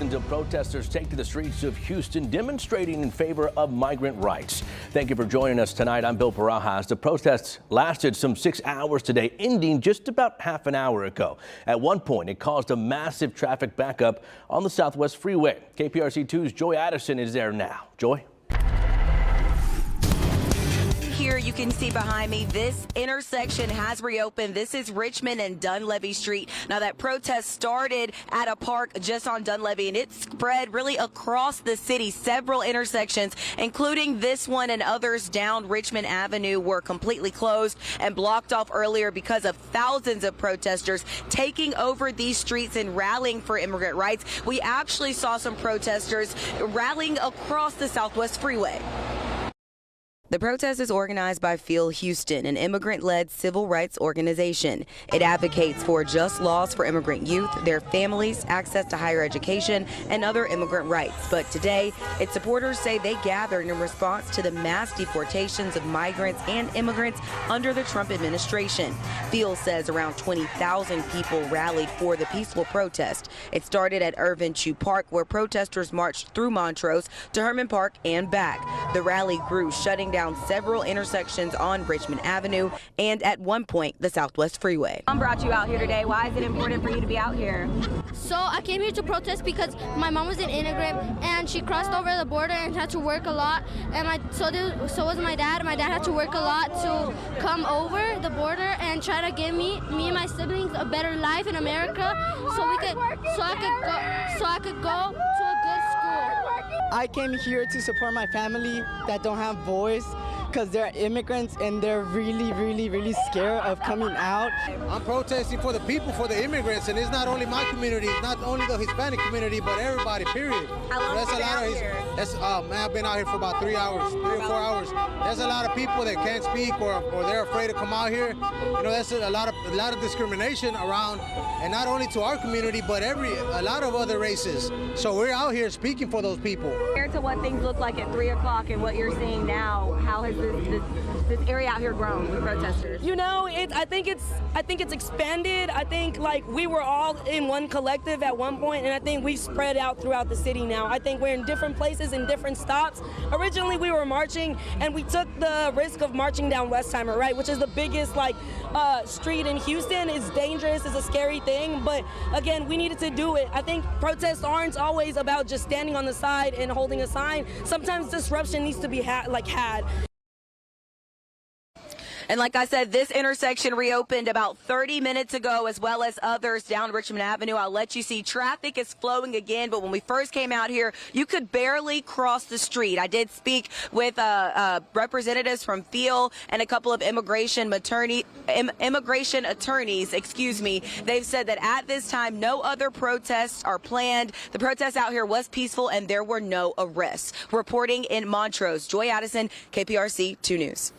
Thousands of protesters take to the streets of Houston demonstrating in favor of migrant rights. Thank you for joining us tonight. I'm Bill Barajas. The protests lasted some 6 hours today, ending just about half an hour ago. At one point, it caused a massive traffic backup on the Southwest Freeway. KPRC 2's Joy Addison is there now. Joy? Here you can see behind me, this intersection has reopened. This is Richmond and Dunleavy Street. Now that protest started at a park just on Dunleavy, and it spread really across the city. Several intersections, including this one and others down Richmond Avenue, were completely closed and blocked off earlier because of thousands of protesters taking over these streets and rallying for immigrant rights. We actually saw some protesters rallying across the Southwest Freeway. The protest is organized by Feel Houston, an immigrant-led civil rights organization. It advocates for just laws for immigrant youth, their families, access to higher education, and other immigrant rights. But today, its supporters say they gathered in response to the mass deportations of migrants and immigrants under the Trump administration. Feel says around 20,000 people rallied for the peaceful protest. It started at Irvin Chu Park, where protesters marched through Montrose to Herman Park and back. The rally grew, shutting down several intersections on Richmond Avenue and at one point the Southwest Freeway. Mom brought you out here today. Why is it important for you to be out here? So I came here to protest because my mom was an immigrant and she crossed over the border and had to work a lot, and so was my dad. My dad had to work a lot to come over the border and try to give me and my siblings a better life in America, so I could go to a good school. I came here to support my family that don't have voice because they're immigrants and they're really scared of coming out. I'm protesting for the people, for the immigrants, and it's not only my community, it's not only the Hispanic community, but everybody, period. How long have you been out here? I've been out here for about 3 hours, 3 or 4 hours. There's a lot of people that can't speak or they're afraid to come out here. You know, that's a lot of discrimination around, and not only to our community, but a lot of other races. So we're out here speaking for those people. Compared to what things look like at 3 o'clock and what you're seeing now, how has this area out here grown with protesters? You know, I think it's expanded. I think like we were all in one collective at one point, and I think we've spread out throughout the city now. I think we're in different places and different stops. Originally we were marching and we took the risk of marching down Westheimer, right, which is the biggest street in Houston. It's dangerous, it's a scary thing, but again, we needed to do it. I think protests aren't always about just standing on the side and holding a sign. Sometimes disruption needs to be had. And like I said, this intersection reopened about 30 minutes ago, as well as others down Richmond Avenue. I'll let you see traffic is flowing again, but when we first came out here, you could barely cross the street. I did speak with representatives from Feel and a couple of immigration attorneys, excuse me. They've said that at this time, no other protests are planned. The protest out here was peaceful and there were no arrests. Reporting in Montrose, Joy Addison, KPRC 2 News.